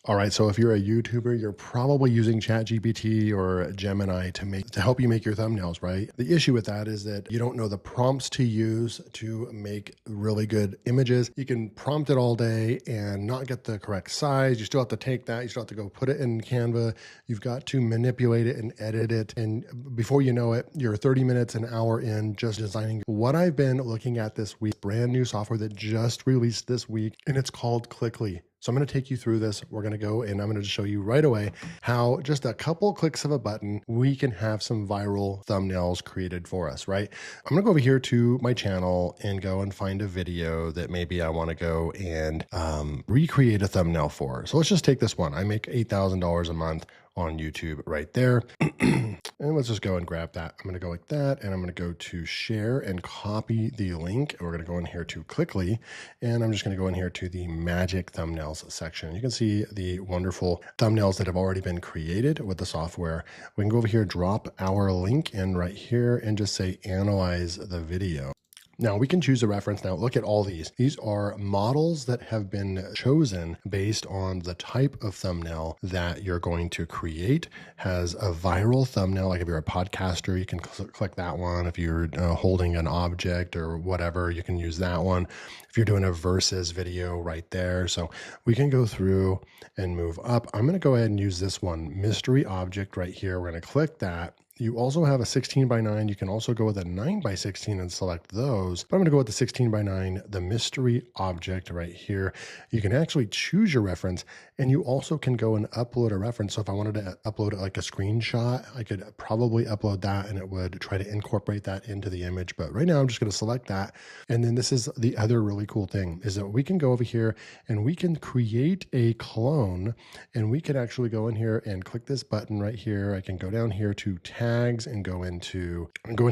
All right, so if you're a YouTuber, you're probably using ChatGPT or Gemini to help you make your thumbnails, right? The issue with that is that you don't know the prompts to use to make really good images. You can prompt it all day and not get the correct size. You still have to take that. You still have to go put it in Canva. You've got to manipulate it and edit it. And before you know it, you're 30 minutes, an hour in just designing. What I've been looking at this week, brand new software that just released this week, and it's called Clickly. So I'm going to take you through this. We're going to go and I'm going to just show you right away how just a couple clicks of a button, we can have some viral thumbnails created for us, right? I'm going to go over here to my channel and go and find a video that maybe I want to go and recreate a thumbnail for. So let's just take this one. I make $8,000 a month on YouTube right there. And let's just go and grab that. I'm going to go like that, and I'm going to go to share and copy the link. And we're going to go in here to Clickly, and I'm just going to go in here to the magic thumbnails section. You can see the wonderful thumbnails that have already been created with the software. We can go over here, drop our link in right here, and just say analyze the video. Now we can choose a reference. Now look at all these. These are models that have been chosen based on the type of thumbnail that you're going to create. Has a viral thumbnail, like if you're a podcaster, you can click that one. If you're holding an object or whatever, you can use that one. If you're doing a versus video right there. So we can go through and move up. I'm going to go ahead and use this one, mystery object right here. We're going to click that. You also have a 16:9. You can also go with a 9:16 and select those. But I'm going to go with the 16:9, the mystery object right here. You can actually choose your reference, and you also can go and upload a reference. So if I wanted to upload like a screenshot, I could probably upload that and it would try to incorporate that into the image. But right now I'm just going to select that. And then this is the other really cool thing is that we can go over here and we can create a clone, and we could actually go in here and click this button right here. I can go down here to tags and go in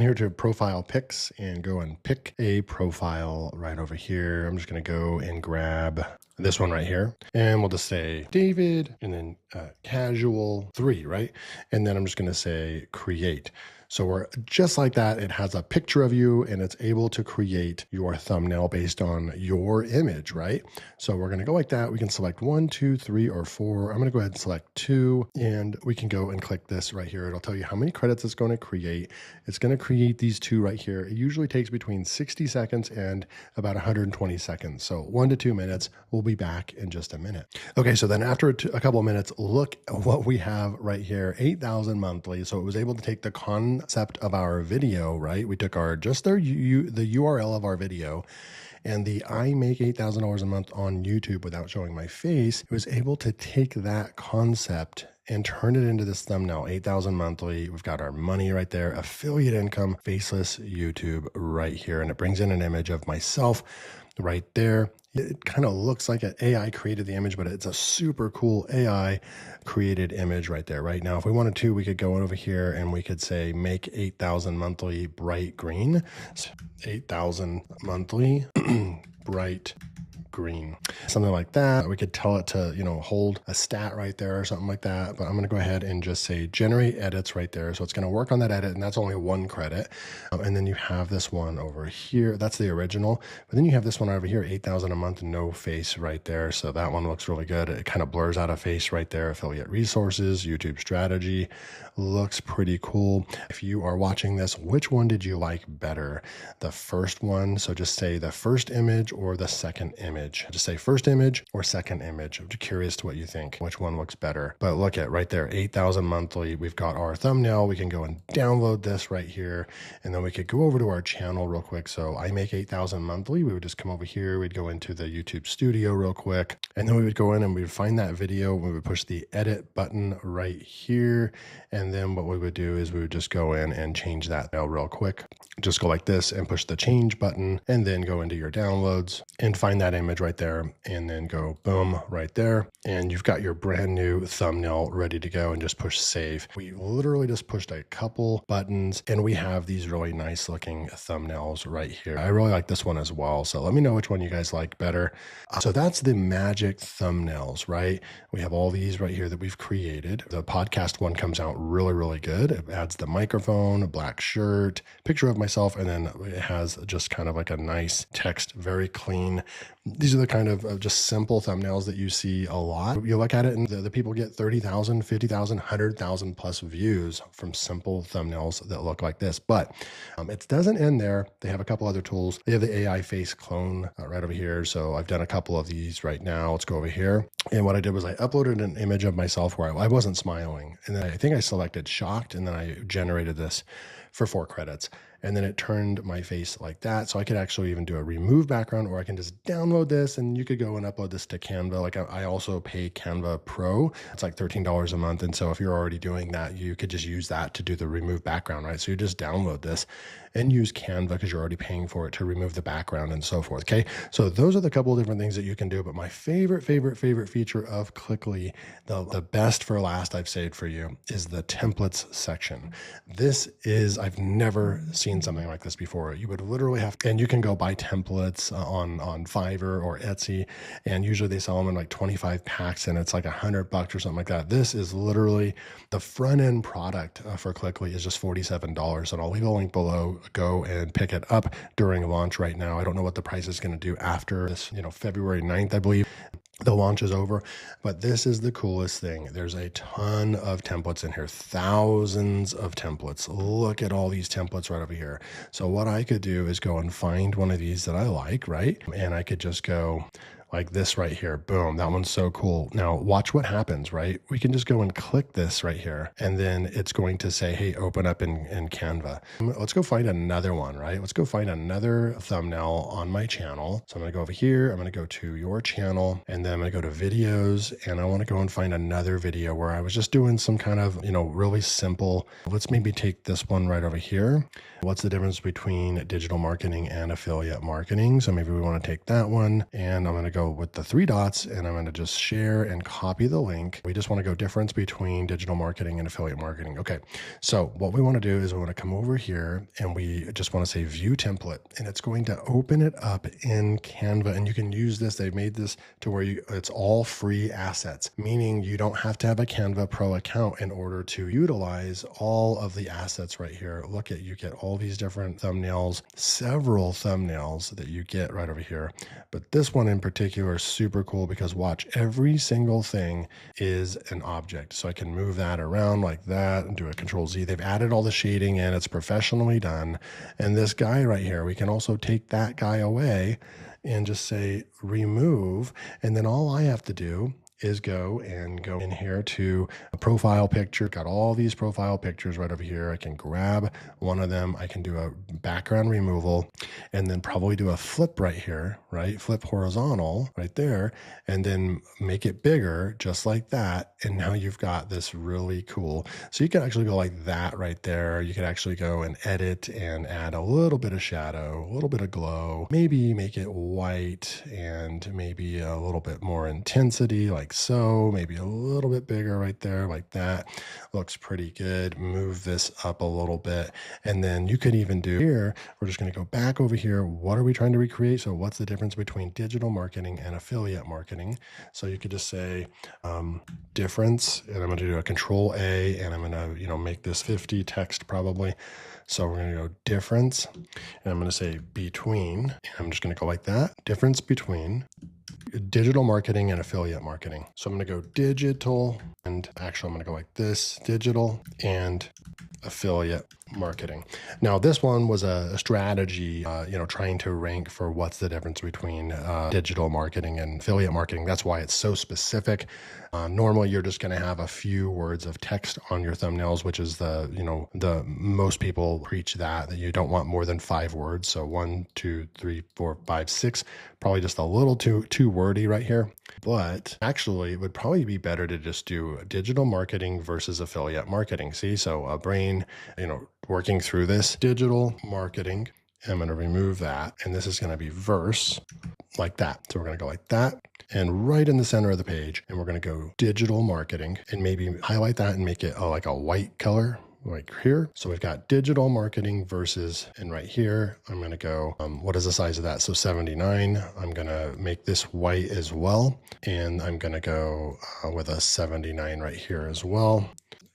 here to profile pics and go and pick a profile right over here. I'm just going to go and grab this one right here, and we'll just say David, and then casual 3, right? And then I'm just going to say create. So we're just like that. It has a picture of you and it's able to create your thumbnail based on your image, right? So we're going to go like that. We can select 1, 2, 3, or 4. I'm going to go ahead and select 2, and we can go and click this right here. It'll tell you how many credits it's going to create. It's going to create these 2 right here. It usually takes between 60 seconds and about 120 seconds. So 1 to 2 minutes. We'll be back in just a minute. Okay, so then after a couple of minutes, look at what we have right here, 8,000 monthly. So it was able to take the concept of our video, right? We took the URL of our video, and the I make $8,000 a month on YouTube without showing my face. It was able to take that concept and turn it into this thumbnail, 8,000 monthly. We've got our money right there, affiliate income, faceless YouTube right here. And it brings in an image of myself right there. It kind of looks like an AI created the image, but it's a super cool AI created image right there. Right now, if we wanted to, we could go over here and we could say, make 8,000 monthly bright green. So 8,000 monthly bright green, something like that. We could tell it to, hold a stat right there or something like that. But I'm going to go ahead and just say generate edits right there. So it's going to work on that edit, and that's only 1 credit. And then you have this one over here. That's the original. But then you have this one over here, 8,000 a month, no face right there. So that one looks really good. It kind of blurs out a face right there. Affiliate resources, YouTube strategy, looks pretty cool. If you are watching this, which one did you like better? The first one. So just say the first image or the second image. Just say first image or second image. I'm curious to what you think, which one looks better. But look at right there, 8,000 monthly. We've got our thumbnail. We can go and download this right here. And then we could go over to our channel real quick. So I make 8,000 monthly. We would just come over here. We'd go into the YouTube studio real quick. And then we would go in and we'd find that video. We would push the edit button right here. And then what we would do is we would just go in and change that real quick. Just go like this and push the change button, and then go into your downloads and find that image right there, and then go boom right there. And you've got your brand new thumbnail ready to go, and just push save. We literally just pushed a couple buttons and we have these really nice looking thumbnails right here. I really like this one as well. So let me know which one you guys like better. So that's the magic thumbnails, right? We have all these right here that we've created. The podcast one comes out really, really good. It adds the microphone, a black shirt, picture of myself, and then it has just kind of like a nice text, very clean, These are the kind of just simple thumbnails that you see a lot. You look at it and the people get 30,000, 50,000, 100,000 plus views from simple thumbnails that look like this. But it doesn't end there. They have a couple other tools. They have the AI face clone right over here. So I've done a couple of these right now. Let's go over here. And what I did was I uploaded an image of myself where I wasn't smiling. And then I think I selected shocked, and then I generated this for 4 credits. And then it turned my face like that. So I could actually even do a remove background, or I can just download this and you could go and upload this to Canva. Like I also pay Canva Pro. It's like $13 a month. And so if you're already doing that, you could just use that to do the remove background, right? So you just download this and use Canva because you're already paying for it to remove the background and so forth. Okay. So those are the couple of different things that you can do. But my favorite feature of Clickly, the best for last I've saved for you, is the templates section. This is, I've never seen something like this before. You would literally have, and you can go buy templates on Fiverr or Etsy, and usually they sell them in like 25 packs and it's like $100 or something like that. This is literally the front end product for Clickly is just $47, and I'll leave a link below. Go and pick it up during launch right now. I don't know what the price is going to do after this, February 9th, I believe. The launch is over, but this is the coolest thing. There's a ton of templates in here, thousands of templates. Look at all these templates right over here. So what I could do is go and find one of these that I like, right? And I could just go like this right here. Boom. That one's so cool. Now watch what happens, right? We can just go and click this right here, and then it's going to say, hey, open up in Canva. Let's go find another one, right? Let's go find another thumbnail on my channel. So I'm going to go over here. I'm going to go to your channel, and then I'm going to go to videos, and I want to go and find another video where I was just doing some kind of, really simple. Let's maybe take this one right over here. What's the difference between digital marketing and affiliate marketing? So maybe we want to take that one, and I'm going to go with the 3 dots, and I'm going to just share and copy the link. We just want to go difference between digital marketing and affiliate marketing. Okay. So what we want to do is we want to come over here, and we just want to say view template, and it's going to open it up in Canva. And you can use this. They've made this to where it's all free assets, meaning you don't have to have a Canva Pro account in order to utilize all of the assets right here. Look at, you get all these different thumbnails, several thumbnails that you get right over here. But this one in particular is super cool because watch, every single thing is an object. So I can move that around like that and do a Control Z. They've added all the shading in, it's professionally done. And this guy right here, we can also take that guy away and just say remove. And then all I have to do is go in here to a profile picture. Got all these profile pictures right over here. I can grab one of them. I can do a background removal, and then probably do a flip right here, right? Flip horizontal right there, and then make it bigger just like that. And now you've got this really cool. So you can actually go like that right there. You can actually go and edit and add a little bit of shadow, a little bit of glow, maybe make it white and maybe a little bit more intensity like so, maybe a little bit bigger right there like that. Looks pretty good. Move this up a little bit. And then you could even do here, we're just going to go back over here. What are we trying to recreate? So what's the difference between digital marketing and affiliate marketing? So you could just say difference, and I'm going to do a Control A, and I'm going to, make this 50 text probably. So we're going to go difference, and I'm going to say between, and I'm just going to go like that. Difference between digital marketing and affiliate marketing. So I'm going to go digital, and actually I'm going to go like this, digital and affiliate marketing. Now this one was a strategy, trying to rank for what's the difference between digital marketing and affiliate marketing. That's why it's so specific. Normally you're just going to have a few words of text on your thumbnails, which is the most people preach that you don't want more than 5 words. So 1, 2, 3, 4, 5, 6, probably just a little too wordy right here. But actually it would probably be better to just do digital marketing versus affiliate marketing. See, so a brain, working through this digital marketing, I'm going to remove that. And this is going to be verse like that. So we're going to go like that, and right in the center of the page, and we're going to go digital marketing, and maybe highlight that and make it like a white color like here. So we've got digital marketing versus, and right here, I'm going to go, what is the size of that? So 79, I'm going to make this white as well. And I'm going to go with a 79 right here as well.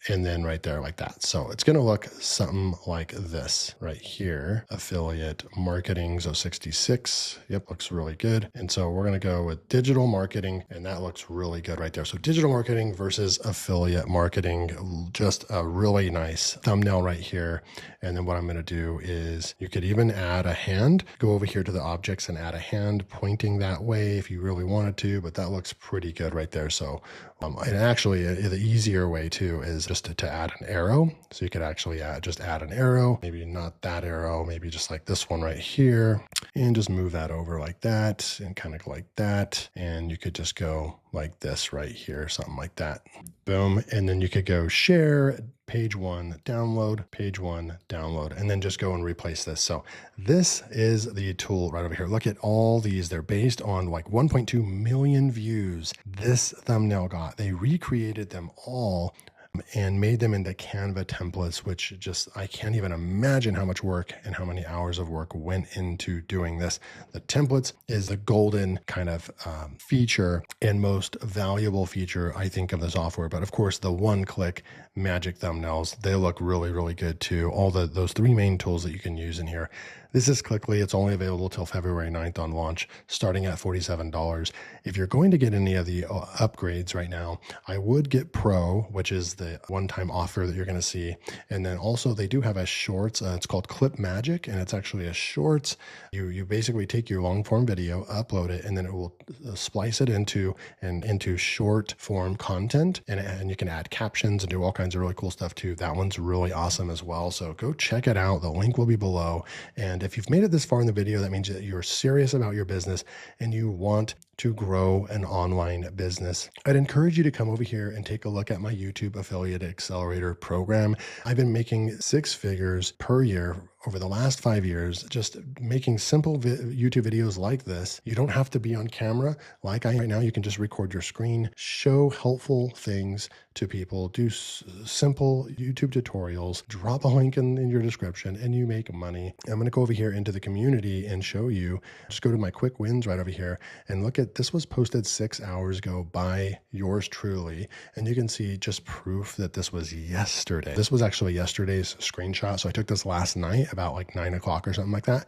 and then right there like that. So it's going to look something like this right here. Affiliate marketing, so 66. Yep, looks really good. And so we're going to go with digital marketing, and that looks really good right there. So digital marketing versus affiliate marketing, just a really nice thumbnail right here. And then what I'm going to do is you could even add a hand, go over here to the objects and add a hand pointing that way if you really wanted to, but that looks pretty good right there. So and actually the easier way too is just to add an arrow. So you could actually just add an arrow, maybe not that arrow, maybe just like this one right here, and just move that over like that and kind of like that. And you could just go like this right here, something like that. Boom. And then you could go share, page one, download, page one, download, and then just go and replace this. So this is the tool right over here. Look at all these. They're based on like 1.2 million views. This thumbnail got, they recreated them all and made them into Canva templates, which just, I can't even imagine how much work and how many hours of work went into doing this. The templates is the golden kind of feature and most valuable feature, I think, of the software. But of course, the one-click magic thumbnails, they look really, really good too. All those three main tools that you can use in here. This is Clickly. It's only available till February 9th on launch, starting at $47. If you're going to get any of the upgrades right now, I would get Pro, which is the one-time offer that you're going to see. And then also they do have a shorts. It's called Clip Magic, and it's actually a shorts. You basically take your long form video, upload it, and then it will splice it into short form content. And you can add captions and do all kinds of really cool stuff too. That one's really awesome as well. So go check it out. The link will be below. And if you've made it this far in the video, that means that you're serious about your business and you want to grow an online business. I'd encourage you to come over here and take a look at my YouTube Affiliate Accelerator program. I've been making 6 figures per year over the last 5 years, just making simple YouTube videos like this. You don't have to be on camera like I am right now. You can just record your screen, show helpful things to people, do simple YouTube tutorials, drop a link in your description, and you make money. I'm going to go over here into the community and show you. Just go to my quick wins right over here and look at this. Was posted 6 hours ago by yours truly, and you can see just proof that this was yesterday. This was actually yesterday's screenshot. So I took this last night about like 9 o'clock or something like that.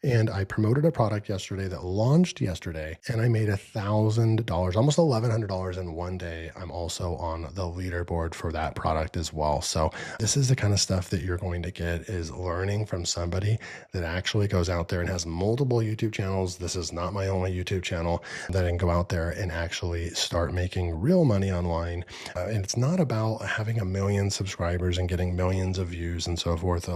And I promoted a product yesterday that launched yesterday, and I made $1,000, almost $1,100 in one day. I'm also on the leaderboard for that product as well. So this is the kind of stuff that you're going to get, is learning from somebody that actually goes out there and has multiple YouTube channels. This is not my only YouTube channel, that I can go out there and actually start making real money online. And it's not about having 1 million subscribers and getting millions of views and so forth.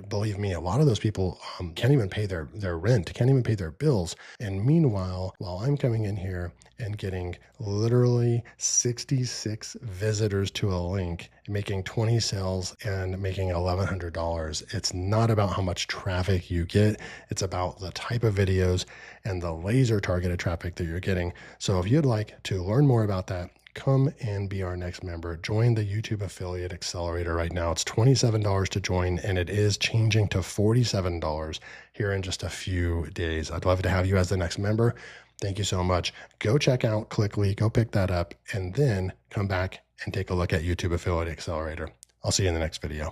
Believe me, a lot of those people can't even pay their rent, can't even pay their bills. And meanwhile, while I'm coming in here and getting literally 66 visitors to a link, making 20 sales and making $1,100, it's not about how much traffic you get. It's about the type of videos and the laser targeted traffic that you're getting. So if you'd like to learn more about that, come and be our next member. Join the YouTube Affiliate Accelerator right now. It's $27 to join, and it is changing to $47 here in just a few days. I'd love to have you as the next member. Thank you so much. Go check out Clickly, go pick that up, and then come back and take a look at YouTube Affiliate Accelerator. I'll see you in the next video.